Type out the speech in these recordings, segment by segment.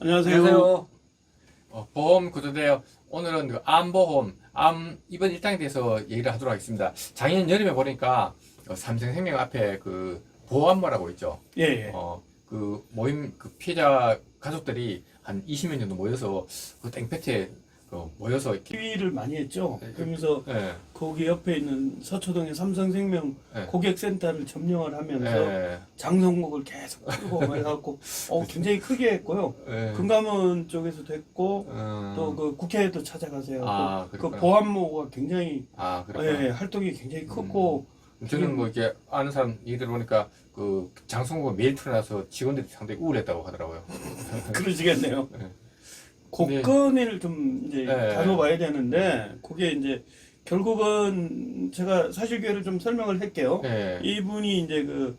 안녕하세요. 안녕하세요. 보험 구조대요. 오늘은 그 암보험, 암 이번 일당에 대해서 얘기를 하도록 하겠습니다. 작년 여름에 보니까 삼성생명 앞에 그 보호암모라고 있죠. 예, 예. 그 모임 그 피해자 가족들이 한 20명 정도 모여서 그 땡볕에 모여서 이렇게 시위를 많이 했죠. 그러면서 예, 거기 옆에 있는 서초동의 삼성생명 예. 고객센터를 점령을 하면서 예, 장성목을 계속 끌고 해갖고 굉장히 크게 했고요. 예. 금감원 쪽에서도 했고 또 음, 그 국회에도 찾아가세요. 그 그렇구나. 보안모가 굉장히 그렇구나. 예, 활동이 굉장히 컸고 저는 뭐 이렇게 아는 사람 얘기 들어보니까 그 장성호가 메일 틀어놔서 직원들이 상당히 우울했다고 하더라고요. 그러시겠네요. 예. 곡건을 좀 이제 네. 다뤄봐야 되는데 그게 이제 결국은 제가 사실관계를 좀 설명을 할게요. 네. 이분이 이제 그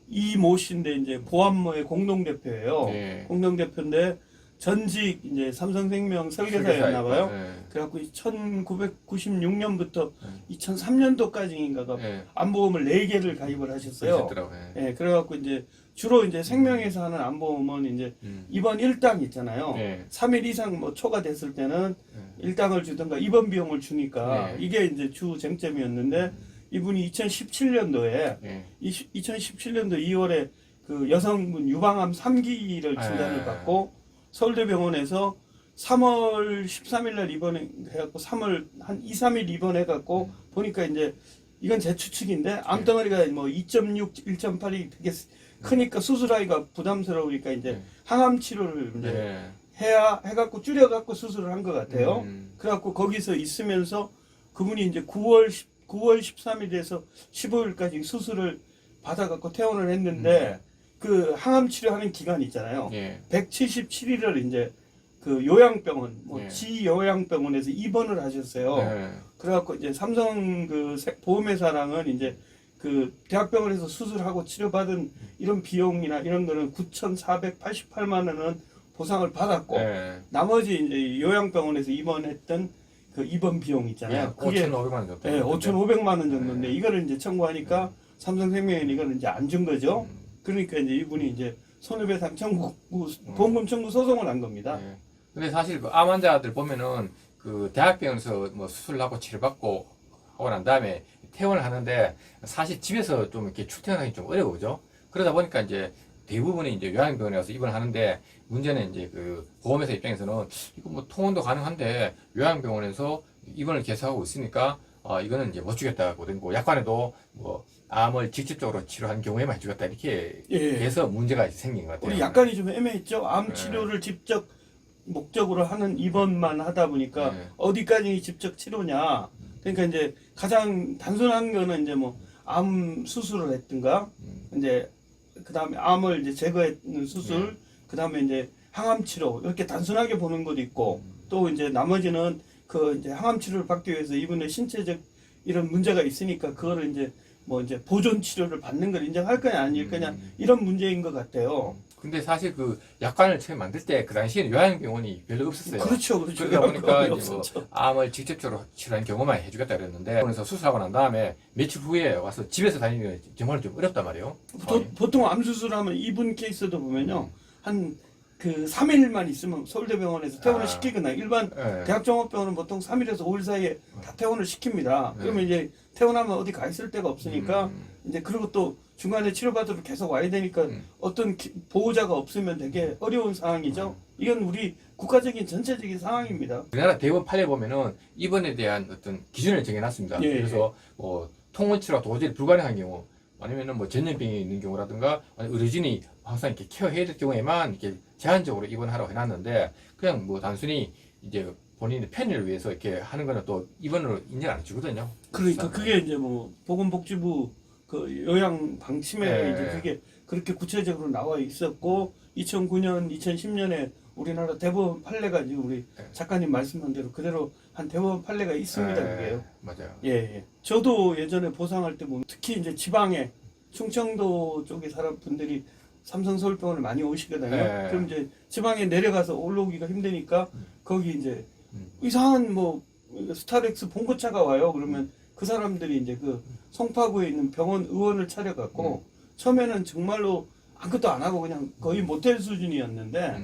이모 씨인데 이제 보안모의 공동대표예요. 네. 공동대표인데 전직 이제 삼성생명 설계사였나 봐요. 네. 그래갖고 1996년부터 2003년도까지인가가 네. 암보험을 4개를 가입을 하셨어요. 그러셨더라고요. 예, 그래갖고 이제 주로 이제 생명에서 하는 암보험은 이제 입원 1당 있잖아요. 네. 3일 이상 뭐 초과됐을 때는 1당을 주든가 입원 비용을 주니까 네. 이게 이제 주 쟁점이었는데 이분이 2017년도에 네. 2017년도 2월에 그 여성분 유방암 3기를 진단을 네. 받고 서울대병원에서 3월 13일 날 입원해갖고 3월 한 2, 3일 입원해갖고 보니까 이제 이건 제 추측인데 암덩어리가 뭐 2.6, 1.8이 되게 크니까 수술하기가 부담스러우니까 이제 항암 치료를 이제 네. 해야 해갖고 줄여갖고 수술을 한 것 같아요. 그래갖고 거기서 있으면서 그분이 이제 9월 13일에서 15일까지 수술을 받아갖고 퇴원을 했는데 그 항암 치료하는 기간 있잖아요. 네. 177일을 이제 그 요양병원, 네. 지요양병원에서 입원을 하셨어요. 네. 그래갖고 이제 삼성 그 보험회사랑은 이제 그 대학병원에서 수술하고 치료받은 이런 비용이나 이런 거는 9,488만 원은 보상을 받았고 네. 나머지 이제 요양병원에서 입원했던 그 입원 비용 있잖아요. 그게 5,500만 원 정도. 예, 5,500만 원 정도인데 이거를 이제 청구하니까 삼성생명이 이거는 이제 안 준 거죠. 그러니까 이제 이분이 이제 손해배상 청구, 보험금 청구 소송을 한 겁니다. 네. 근데 사실 그 암 환자들 보면은 그 대학병원에서 뭐 수술하고 치료받고 하고 난 다음에 퇴원을 하는데 사실 집에서 좀 이렇게 출퇴근하기 좀 어려우죠. 그러다 보니까 이제 대부분이 이제 요양병원에 가서 입원을 하는데 문제는 이제 그 보험회사 입장에서는 이거 뭐 통원도 가능한데 요양병원에서 입원을 계속하고 있으니까 이거는 이제 못 주겠다고 된 거고 약관에도 뭐 암을 직접적으로 치료하는 경우에만 해주겠다 이렇게 해서 문제가 생긴 것 같아요. 우리 약간이 좀 애매했죠. 암 치료를 직접 목적으로 하는 입원만 하다 보니까 어디까지 직접 치료냐. 그러니까 이제 가장 단순한 거는 이제 뭐 암 수술을 했든가 이제 그다음에 암을 이제 제거하는 수술, 그다음에 이제 항암 치료 이렇게 단순하게 보는 것도 있고 또 이제 나머지는 그 이제 항암 치료를 받기 위해서 이분의 신체적 이런 문제가 있으니까 그거를 이제 뭐 이제 보존 치료를 받는 걸 인정할 거냐 아닐 거냐 이런 문제인 것 같아요. 근데 사실 그 약관을 처음 만들 때 그 당시에는 요양병원이 별로 없었어요. 그렇죠. 그러다 보니까 이제 뭐 암을 직접적으로 치료하는 경우만 해주겠다 그랬는데 그래서 수술하고 난 다음에 며칠 후에 와서 집에서 다니는 게 정말 좀 어렵단 말이에요. 보통 암 수술하면 이분 케이스도 보면요 한 그 3일만 있으면 서울대병원에서 퇴원을 시키거나 일반 대학종합병원은 보통 3일에서 5일 사이에 다 퇴원을 시킵니다. 그러면 이제 퇴원하면 어디 가 있을 데가 없으니까 이제 그리고 또 중간에 치료받으러 계속 와야 되니까 어떤 보호자가 없으면 되게 어려운 상황이죠. 이건 우리 국가적인 전체적인 상황입니다. 우리나라 대법원 판례 보면은 입원에 대한 어떤 기준을 정해놨습니다. 그래서 뭐 통원 치료가 도저히 불가능한 경우 아니면은 뭐 전염병이 있는 경우라든가 의료진이 항상 이렇게 케어해야 될 경우에만 이렇게 제한적으로 입원하라고 해놨는데 그냥 뭐 단순히 이제 본인의 편의를 위해서 이렇게 하는 거는 또 입원으로 인정 안 해주거든요. 그러니까 그게 이제 뭐 보건복지부 그 요양 방침에 이제 그게 그렇게 구체적으로 나와 있었고 2009년, 2010년에 우리나라 대법원 판례가 지금 우리 작가님 말씀한 대로 그대로 한 대법원 판례가 있습니다. 그게요. 맞아요. 예. 저도 예전에 보상할 때 보면 특히 이제 지방에 충청도 쪽에 사람 분들이 삼성 서울병원을 많이 오시거든요. 그럼 이제 지방에 내려가서 올라오기가 힘드니까 거기 이제 이상한 뭐 스타렉스 봉고차가 와요. 그러면 그 사람들이 이제 그 송파구에 있는 병원 의원을 차려갖고 처음에는 정말로 아무것도 안 하고 그냥 거의 모텔 수준이었는데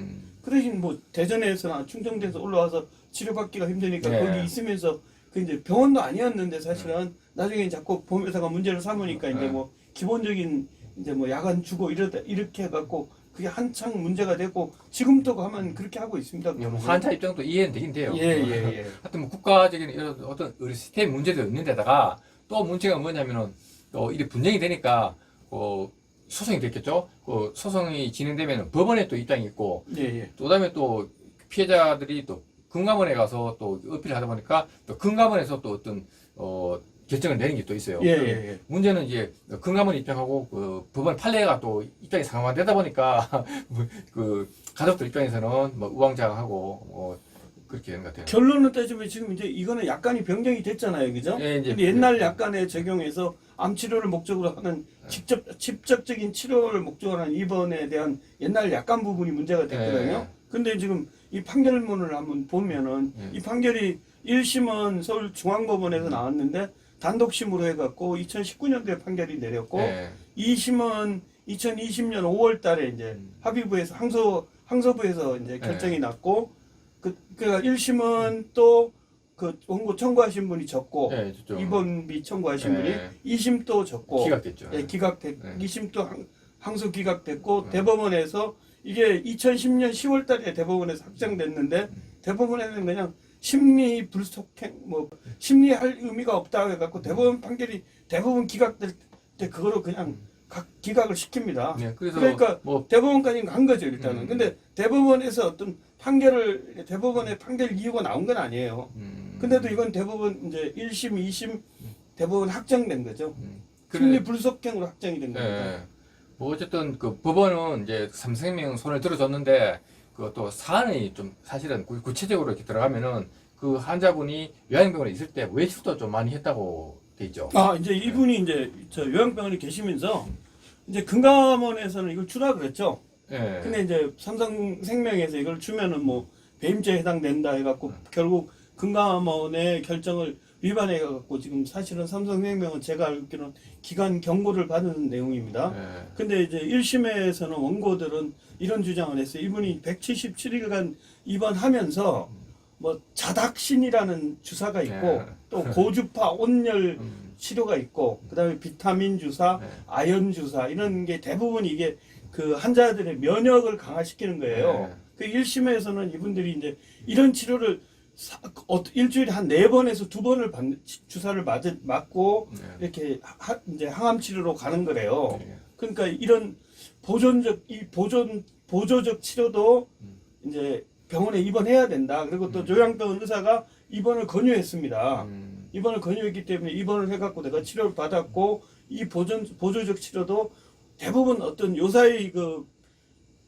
그러신 뭐 대전에서나 충청도에서 올라와서 치료받기가 힘드니까 네. 거기 있으면서 그 이제 병원도 아니었는데 사실은 나중에 자꾸 보험회사가 문제를 삼으니까 이제 네. 뭐 기본적인 이제 뭐 야간 주고 이러다 이렇게 해갖고 그게 한창 문제가 되고 지금도 가면 그렇게 하고 있습니다. 뭐 환자 입장도 이해는 되긴 돼요. 예. 하여튼 뭐 국가적인 이런 어떤 의료 시스템 문제도 있는 데다가 또 문제가 뭐냐면은 또 이게 분쟁이 되니까 소송이 됐겠죠. 그 소송이 진행되면 법원에 또 입장이 있고 예. 또 그다음에 또 피해자들이 또 금감원에 가서 또 어필을 하다 보니까 또 금감원에서 또 어떤 결정을 내는 게 또 있어요. 예. 문제는 이제 금감원 입장하고 그 법원 판례가 또 입장이 상반되다 보니까 그 가족들 입장에서는 뭐 우왕좌왕하고 그렇게 되는 것 같아요. 결론을 따지면 지금 이제 이거는 약간이 변경이 됐잖아요, 그죠? 예, 이제 근데 옛날 약간에 적용해서 암 치료를 목적으로 하는 직접적인 치료를 목적으로 하는 입원에 대한 옛날 약간 부분이 문제가 됐거든요. 예. 근데 지금 이 판결문을 한번 보면은 이 판결이 1심은 서울중앙법원에서 나왔는데 단독심으로 해갖고 2019년도에 판결이 내렸고 예. 2심은 2020년 5월 달에 이제 합의부에서 항소부에서 이제 결정이 났고 그러니까 1심은 또 그 원고 청구하신 분이 졌고 예, 저쪽. 입원비 청구하신 분이 예. 2심 또 졌고 기각됐죠. 예, 기각됐 예. 2심 또 항소 기각됐고 대법원에서 이게 2010년 10월 달에 대법원에서 확정됐는데 대법원에는 그냥 심리 불속행 뭐 심리할 의미가 없다 해갖고 대법원 판결이 대부분 기각될 때 그거로 그냥 기각을 시킵니다. 네, 그래서 그러니까 뭐 대법원까지 간 거죠 일단은. 근데 대법원에서 어떤 대법원의 판결 이유가 나온 건 아니에요. 근데도 이건 대법원 이제 1심, 2심 대법원 확정된 거죠. 심리 불속행으로 확정이 된 겁니다. 예. 뭐 어쨌든 그 법원은 이제 삼성생명 손을 들어줬는데 그것도 사안이 좀 사실은 구체적으로 이렇게 들어가면은 그 환자분이 요양병원에 있을 때 외출도 좀 많이 했다고 돼 있죠. 이제 이분이 이제 저 요양병원에 계시면서 이제 금감원에서는 이걸 주라 그랬죠. 예. 근데 이제 삼성생명에서 이걸 주면은 뭐 배임죄에 해당된다 해갖고 결국 금감원의 결정을 위반해갖고 지금 사실은 삼성생명은 제가 알기로는 기간 경고를 받은 내용입니다. 예. 근데 이제 1심에서는 원고들은 이런 주장을 했어요. 이분이 177일간 입원하면서 뭐 자닥신이라는 주사가 있고 또 고주파 온열 치료가 있고 그다음에 비타민 주사, 아연 주사 이런 게 대부분 이게 그 환자들의 면역을 강화시키는 거예요. 그 1심에서는 이분들이 이제 이런 치료를 일주일에 한 4번에서 2번을 주사를 맞고 이렇게 이제 항암 치료로 가는 거래요. 그러니까 이런 보조적 치료도 이제 병원에 입원해야 된다. 그리고 또 요양병원 의사가 입원을 권유했습니다. 입원을 권유했기 때문에 입원을 해갖고 내가 치료를 받았고 이 보조적 치료도 대부분 어떤 요사이 그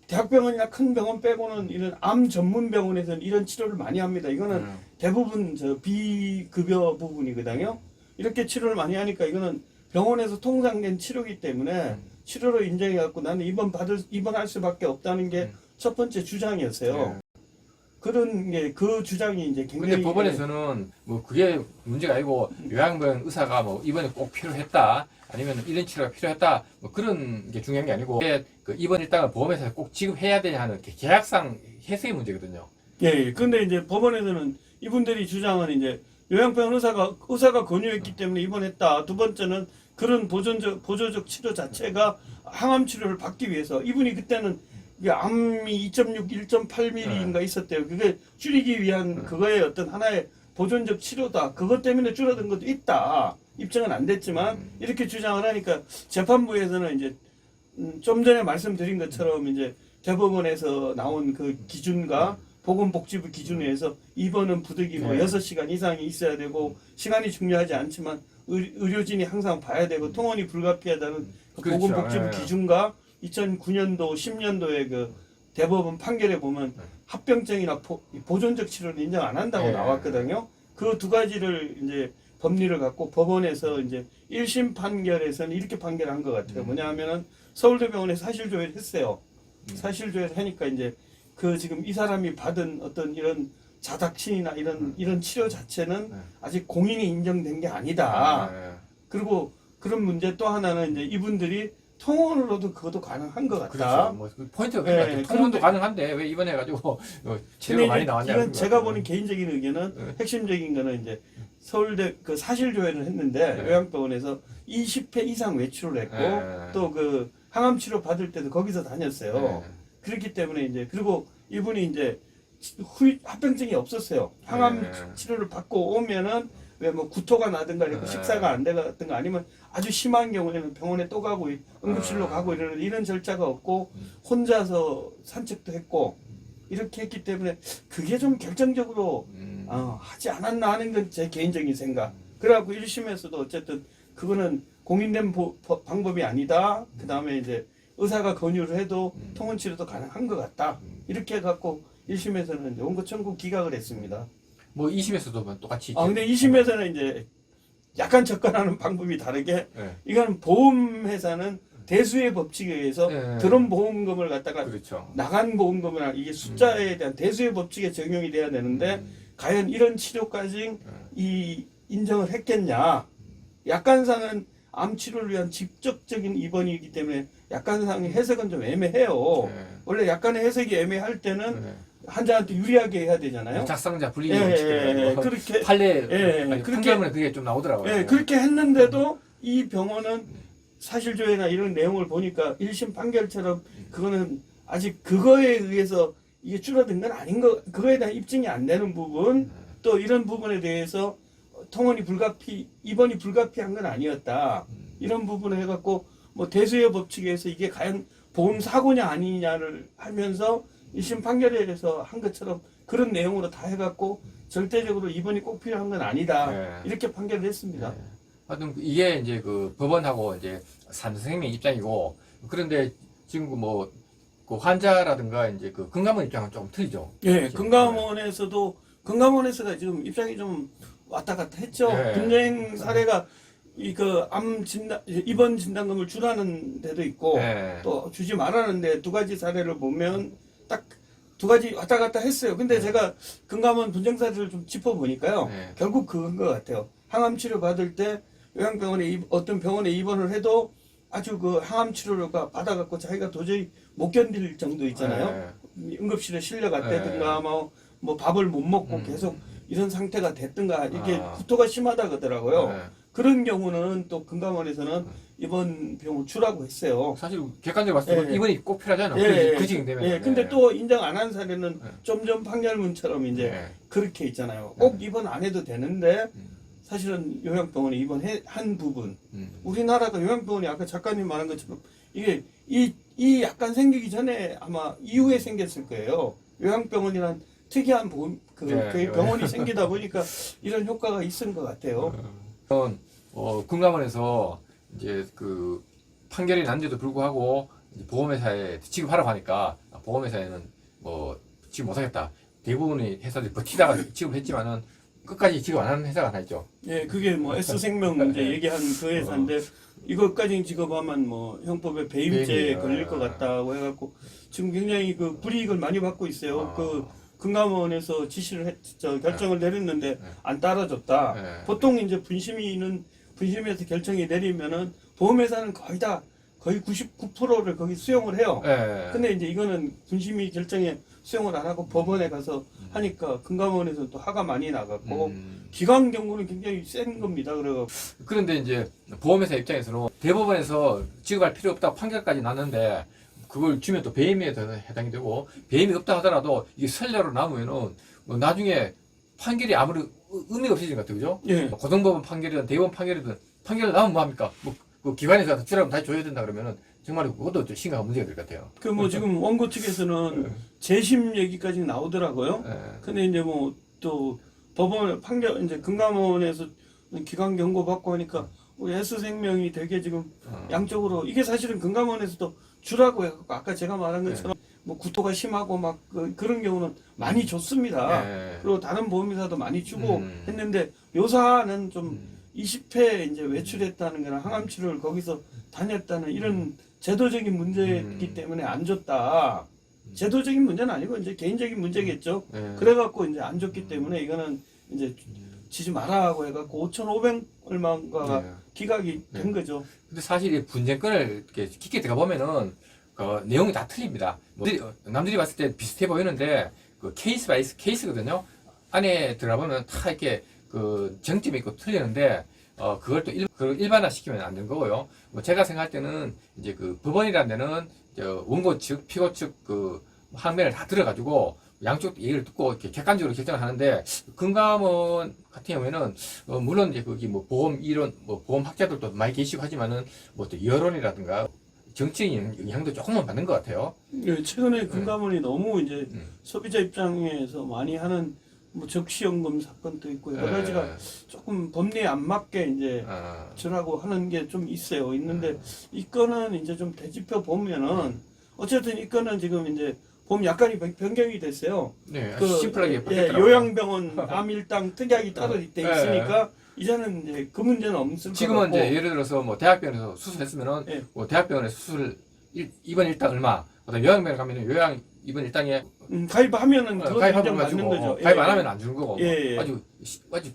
대학병원이나 큰 병원 빼고는 이런 암 전문 병원에서는 이런 치료를 많이 합니다. 이거는 대부분 저 비급여 부분이거든요. 이렇게 치료를 많이 하니까 이거는 병원에서 통상된 치료이기 때문에 치료로 인정해갖고 나는 입원할 수밖에 없다는 게 첫 번째 주장이었어요. 그런 게 그 주장이 이제 굉장히 근데 법원에서는 뭐 그게 문제가 아니고 요양병원 의사가 뭐 입원이 꼭 필요했다 아니면 이런 치료가 필요했다 뭐 그런 게 중요한 게 아니고 그 입원 일당을 보험회사에 꼭 지급해야 되냐 하는 계약상 해석의 문제거든요. 예. 근데 이제 법원에서는 이분들이 주장은 이제 요양병원 의사가 권유했기 때문에 입원했다. 두 번째는 그런 보조적 치료 자체가 항암 치료를 받기 위해서 이분이 그때는 이게 암이 2.6, 1.8mm인가 있었대요. 그게 줄이기 위한 그거의 어떤 하나의 보존적 치료다. 그것 때문에 줄어든 것도 있다. 입증은 안 됐지만 이렇게 주장을 하니까 재판부에서는 이제 좀 전에 말씀드린 것처럼 이제 대법원에서 나온 그 기준과 보건복지부 기준에서 입원은 부득이 뭐 6시간 이상이 있어야 되고 시간이 중요하지 않지만 의료진이 항상 봐야 되고 통원이 불가피하다는 그 그렇죠. 보건복지부 기준과 2009년도, 10년도에 그 대법원 판결에 보면 합병증이나 보존적 치료는 인정 안 한다고 나왔거든요. 그 두 가지를 이제 법리를 갖고 법원에서 이제 1심 판결에서는 이렇게 판결한 것 같아요. 뭐냐 하면은 서울대병원에 사실조회를 했어요. 사실조회를 하니까 이제 그 지금 이 사람이 받은 어떤 이런 자닥신이나 이런 치료 자체는 아직 공인이 인정된 게 아니다. 그리고 그런 문제 또 하나는 이제 이분들이 통원으로도 그것도 가능한 것 같다. 그렇죠. 뭐 포인트가 그런 것 같아요. 통원도 그런데- 가능한데 왜 이번에 가지고 치료가 많이 나왔냐. 이건 제가 보는 개인적인 의견은 핵심적인 거는 이제 서울대 그 사실조회를 했는데 요양병원에서 20회 이상 외출을 했고 또 그 항암 치료 받을 때도 거기서 다녔어요. 그렇기 때문에 이제 그리고 이분이 이제 합병증이 없었어요. 항암 치료를 받고 오면은 왜 뭐 구토가 나든가 이렇게 식사가 안 되든가 아니면 아주 심한 경우에는 병원에 또 가고 응급실로 가고 이런 절차가 없고 혼자서 산책도 했고 이렇게 했기 때문에 그게 좀 결정적으로 하지 않았나 하는 건 제 개인적인 생각. 그래갖고 1심에서도 어쨌든 그거는 공인된 방법이 아니다. 그 다음에 이제 의사가 권유를 해도 통원 치료도 가능한 것 같다. 이렇게 해갖고 1심에서는 이제 원고 청구 기각을 했습니다. 뭐 2심에서도 뭐 똑같이. 근데 2심에서는 이제 약간 접근하는 방법이 다르게 네. 이건 보험회사는 대수의 법칙에 의해서 들어온 보험금을 갖다가 그렇죠. 나간 보험금이나 이게 숫자에 대한 대수의 법칙에 적용이 돼야 되는데 과연 이런 치료까지 이 인정을 했겠냐. 약관상은 암 치료를 위한 직접적인 입원이기 때문에 약관상의 해석은 좀 애매해요. 원래 약관의 해석이 애매할 때는 환자한테 유리하게 해야 되잖아요. 작성자 불이익 원칙. 그렇게 판례 판결문에 그게 좀 나오더라고요. 그렇게 했는데도 이 병원은 사실조회나 이런 내용을 보니까 1심 판결처럼 그거는 아직 그거에 의해서 이게 줄어든 건 아닌 거, 그거에 대한 입증이 안 되는 부분, 또 이런 부분에 대해서 통원이 입원이 불가피한 건 아니었다. 이런 부분을 해갖고 뭐 대수의 법칙에서 이게 과연 보험 사고냐 아니냐를 하면서 1심 판결에 대해서 한 것처럼 그런 내용으로 다 해갖고 절대적으로 입원이 꼭 필요한 건 아니다. 이렇게 판결을 했습니다. 하여튼 이게 이제 그 법원하고 이제 산생명 입장이고, 그런데 지금 뭐 그 환자라든가 이제 그 금감원 입장은 조금 틀리죠. 예, 금감원에서가 지금 입장이 좀 왔다 갔다 했죠. 분쟁 사례가 이 그 암 진단 입원 진단금을 주라는 데도 있고 또 주지 말라는데 두 가지 사례를 보면 딱 두 가지 왔다 갔다 했어요. 근데 제가 금감원 분쟁 사례를 좀 짚어보니까요. 결국 그건 것 같아요. 항암 치료 받을 때 요양병원에 어떤 병원에 입원을 해도 아주 그 항암 치료가 받아갖고 자기가 도저히 못 견딜 정도 있잖아요. 응급실에 실려갔다든가 뭐 밥을 못 먹고 계속 이런 상태가 됐든가 이게 구토가 심하다 그러더라고요. 그런 경우는 또 금감원에서는 입원 병원 주라고 했어요. 사실 객관적으로 봤을 때 입원이 꼭 필요하잖아요. 그 지경되면. 근데 또 인정 안 한 사례는 좀 전 판결문처럼 이제 그렇게 있잖아요. 꼭 입원 안 해도 되는데 사실은 요양병원에 입원한 부분. 우리나라가 요양병원이 아까 작가님 말한 것처럼 이게 이 약간 생기기 전에 아마 이후에 생겼을 거예요. 요양병원이란 특이한 그 병원이 생기다 보니까 이런 효과가 있은 것 같아요. 금감원에서 이제 그 판결이 난데도 불구하고 이제 보험회사에 지급하라고 하니까 보험회사에는 뭐 지급 못하겠다. 대부분의 회사들이 버티다가 지급했지만은 끝까지 지급 안 하는 회사가 하나 있죠. 예, 그게 뭐 S생명 이제 얘기한 그 회사인데 이것까지 지급하면 뭐 형법에 배임죄에 걸릴 것 같다고 해갖고 지금 굉장히 그 불이익을 많이 받고 있어요. 그 금감원에서 결정을 내렸는데 안 따라줬다. 보통 이제 분심에서 결정이 내리면은 보험회사는 거의 99%를 거기 수용을 해요. 근데 이제 이거는 분심이 결정에 수용을 안 하고 법원에 가서 하니까 금감원에서 또 화가 많이 나갔고 기관 경고는 굉장히 센 겁니다. 그런데 이제 보험회사 입장에서는 대법원에서 지급할 필요 없다고 판결까지 났는데 그걸 주면 또 배임에 해당이 되고 배임이 없다 하더라도 이게 선례로 남으면은 뭐 나중에 판결이 아무리 의미가 없어지는 것 같아요, 그죠? 예. 뭐 고등법원 판결이든 대법원 판결이든 판결 나오면 뭐 합니까? 그 기관에서 주라면 다시 줘야 된다 그러면은 정말 그것도 좀 심각한 문제가 될 것 같아요. 그 뭐 지금 원고 측에서는 재심 얘기까지 나오더라고요. 근데 이제 뭐 또 법원 판결 이제 금감원에서 기관 경고 받고 하니까 우리 S생명이 되게 지금 양쪽으로 이게 사실은 금감원에서도 주라고 해서 아까 제가 말한 것처럼 뭐 구토가 심하고 막 그런 경우는 많이 줬습니다. 그리고 다른 보험회사도 많이 주고 했는데 요사는 좀 20회 이제 외출했다는 거나 항암 치료를 거기서 다녔다는 이런 제도적인 문제이기 때문에 안 줬다. 제도적인 문제는 아니고 이제 개인적인 문제겠죠. 그래갖고 이제 안 줬기 때문에 이거는 이제 지지 말라고 해갖고 5,500 얼마가 네. 기각이 된 거죠. 근데 사실 이 분쟁권을 이렇게 깊게 들어가 보면은 그 내용이 다 틀립니다. 남들이 봤을 때 비슷해 보이는데 그 케이스 바이 케이스거든요. 안에 들어가 보면 다 이렇게 그 정점이 있고 틀리는데 그걸 또 그걸 일반화 시키면 안 되는 거고요. 뭐 제가 생각할 때는 이제 그 법원이라는 데는 원고 측, 피고 측 그 항변을 다 들어가지고 양쪽 얘기를 듣고 이렇게 객관적으로 결정을 하는데 금감원 같은 경우에는 물론 이제 거기 뭐 보험 이론 뭐 보험 학자들도 많이 계시고 하지만은 뭐 또 여론이라든가 정치인 영향도 조금은 받는 것 같아요. 예, 최근에 금감원이 너무 이제 소비자 입장에서 많이 하는 뭐 적시연금 사건도 있고 여러 가지가 조금 법리에 안 맞게 이제 저라고 하는 게 좀 있는데 이 건은 이제 좀 되짚어 보면은 어쨌든 이 건은 지금 이제 보험 약관이 변경이 됐어요. 네, 그 심플하게 바뀌었더라고요. 요양병원 암일당 특약이 따로 돼 있으니까 이제는 이제 그 문제는 없을 것 지금은 같고. 이제 예를 들어서 뭐 대학병원에서 수술했으면은 뭐 대학병원에 수술 입원 일당 얼마, 그다음 요양병원에 가면은 요양 입원 일당에 가입하면은 그거 가입하면 인정 받는 주고 거죠. 가입 안 하면 안 주는 거고 예. 아주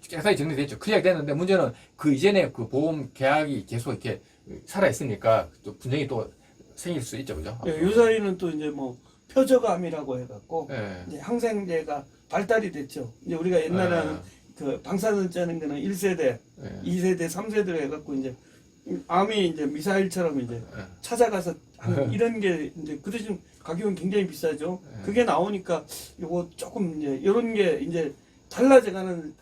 깨끗하게 정리됐죠. 클리어가 됐는데 문제는 그 이전에 그 보험 계약이 계속 이렇게 살아 있으니까 또 분쟁이 또 생길 수 있죠, 그죠? 예, 요사이는 또 이제 뭐 표적암이라고 해갖고 예. 이제 항생제가 발달이 됐죠. 이제 우리가 옛날에는 그 방사선 짜는 거는 1세대, 2세대, 3세대로 해갖고 이제 암이 이제 미사일처럼 이제 찾아가서 하는 이런 게 이제 그 대신 가격은 굉장히 비싸죠. 그게 나오니까 요거 조금 이제 이런 게 이제 달라져가는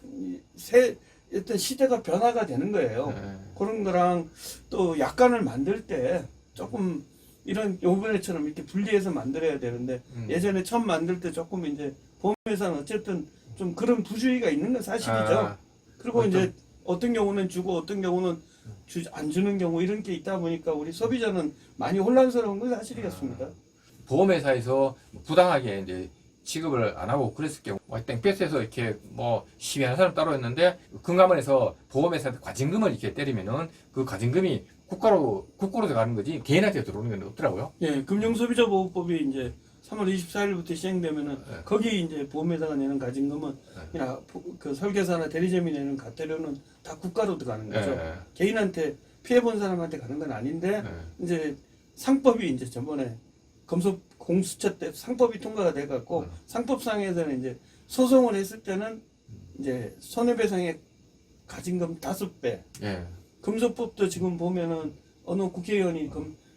어떤 시대가 변화가 되는 거예요. 그런 거랑 또 약관을 만들 때 조금 이런 요번에처럼 이렇게 분리해서 만들어야 되는데 예전에 처음 만들 때 조금 이제 보험회사는 어쨌든 좀 그런 부주의가 있는 건 사실이죠. 그리고 이제 어떤 경우는 주고 어떤 경우는 안 주는 경우 이런 게 있다 보니까 우리 소비자는 많이 혼란스러운 건 사실이겠습니다. 보험회사에서 부당하게 이제 취급을 안 하고 그랬을 경우 땡볕에서 이렇게 뭐 시위하는 사람 따로 있는데 금감원에서 보험회사한테 과징금을 이렇게 때리면은 그 과징금이 국가로 들어가는 거지 개인한테 들어오는 건 없더라고요. 예, 금융소비자보호법이 이제 3월 24일부터 시행되면은 거기 이제 보험회사가 내는 가징금은 그냥 그 설계사나 대리점이 내는 과태료는 다 국가로 들어가는 거죠. 개인한테 피해 본 사람한테 가는 건 아닌데 이제 상법이 이제 전번에 검속 공수처 때 상법이 통과가 돼 갖고 상법상에서는 이제 소송을 했을 때는 이제 손해배상의 가징금 5배. 금소법도 지금 보면은 어느 국회의원이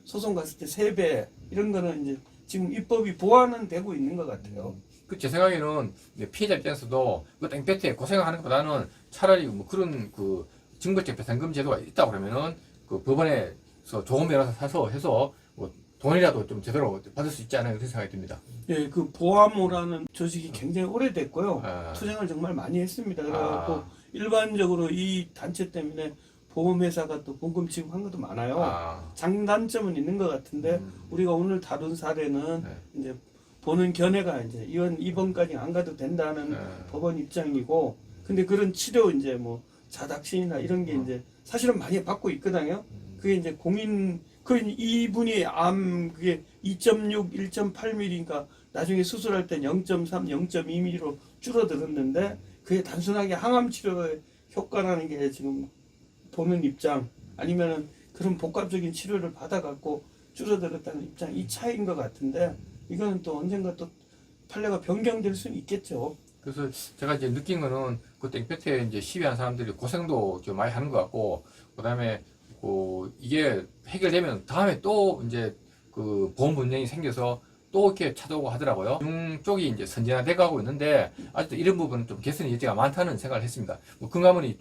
소송 갔을 때 3배 이런 거는 이제 지금 입법이 보완은 되고 있는 것 같아요. 제 생각에는 피해자 입장에서도 그 땡볕에 고생하는 것보다는 차라리 뭐 그런 그 증거적 배상금 제도가 있다 그러면은 그 법원에서 좋은 변호사 사서 해서 뭐 돈이라도 좀 제대로 받을 수 있지 않나 그런 생각이 듭니다. 예, 그 보암호라는 조직이 굉장히 오래됐고요. 투쟁을 정말 많이 했습니다. 그래갖고 일반적으로 이 단체 때문에 보험회사가 또 보금 지급한 것도 많아요. 장단점은 있는 것 같은데 우리가 오늘 다룬 사례는 이제 보는 견해가 이제 입원까지 안 가도 된다는 법원 입장이고, 근데 그런 치료 이제 뭐 자닥신이나 이런 게 이제 사실은 많이 받고 있거든요. 그게 이제 이분이 그게 2.6, 1.8mm니까 나중에 수술할 땐 0.3, 0.2mm로 줄어들었는데 그게 단순하게 항암 치료의 효과라는 게 지금 보는 입장 아니면은 그런 복합적인 치료를 받아갖고 줄어들었다는 입장 이 차이인 것 같은데 이거는 또 언젠가 또 판례가 변경될 수는 있겠죠. 그래서 제가 이제 느낀 거는 그 땡볕에 이제 시위한 사람들이 고생도 좀 많이 하는 것 같고 그다음에 이게 해결되면 다음에 또 이제 그 보험 분쟁이 생겨서 또 이렇게 찾아오고 하더라고요. 쪽이 이제 선진화돼 가고 있는데 아직도 이런 부분은 좀 개선의 여지가 많다는 생각을 했습니다. 뭐 금감원이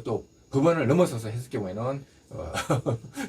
또 법원을 넘어서서 했을 경우에는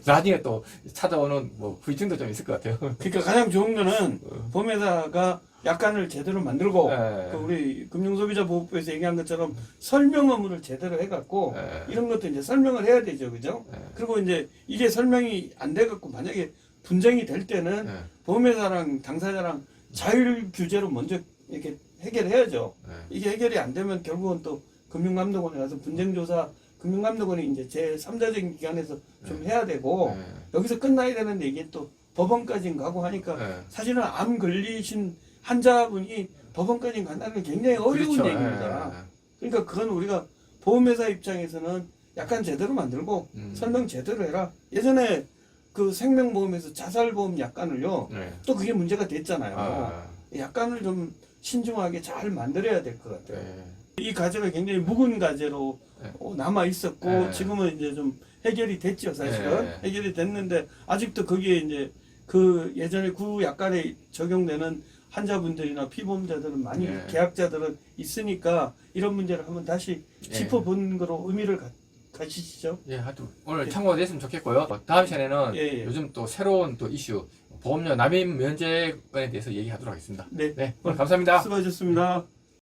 나중에 또 찾아오는 뭐 후유증도 좀 있을 것 같아요. 그러니까 가장 좋은 거는 보험회사가 약관을 제대로 만들고 그 우리 금융소비자보호법에서 얘기한 것처럼 설명 의무를 제대로 해갖고 이런 것도 이제 설명을 해야 되죠, 그죠? 그리고 이제 이게 설명이 안 돼갖고 만약에 분쟁이 될 때는 보험회사랑 당사자랑 자율 규제로 먼저 이렇게 해결해야죠. 이게 해결이 안 되면 결국은 또 금융감독원에 가서 분쟁조사 금융감독원이 이제 제3자적인 기관에서 좀 해야 되고 여기서 끝나야 되는데 이게 또 법원까지 가고 하니까 사실은 암 걸리신 환자분이 법원까지 간다는 게 굉장히 어려운 그렇죠. 얘기입니다. 그러니까 그건 우리가 보험회사 입장에서는 약간 제대로 만들고 설명 제대로 해라. 예전에 그 생명보험에서 자살보험 약관을요. 네. 또 그게 문제가 됐잖아요. 아, 약관을 좀 신중하게 잘 만들어야 될 것 같아요. 네. 이 과제가 굉장히 묵은 과제로 네. 남아 있었고 네. 지금은 이제 좀 해결이 됐죠, 사실은. 네. 해결이 됐는데 아직도 거기에 이제 그 예전에 그 약관에 적용되는 환자분들이나 피보험자들은 많이 네. 계약자들은 있으니까 이런 문제를 한번 다시 네. 짚어보는 거로 의미를 가지시죠. 예, 하여튼 오늘 예. 참고됐으면 좋겠고요. 다음 시간에는 예, 예. 요즘 또 새로운 또 이슈 보험료 남임 면제권에 대해서 얘기하도록 하겠습니다. 네. 네, 오늘 감사합니다. 수고하셨습니다.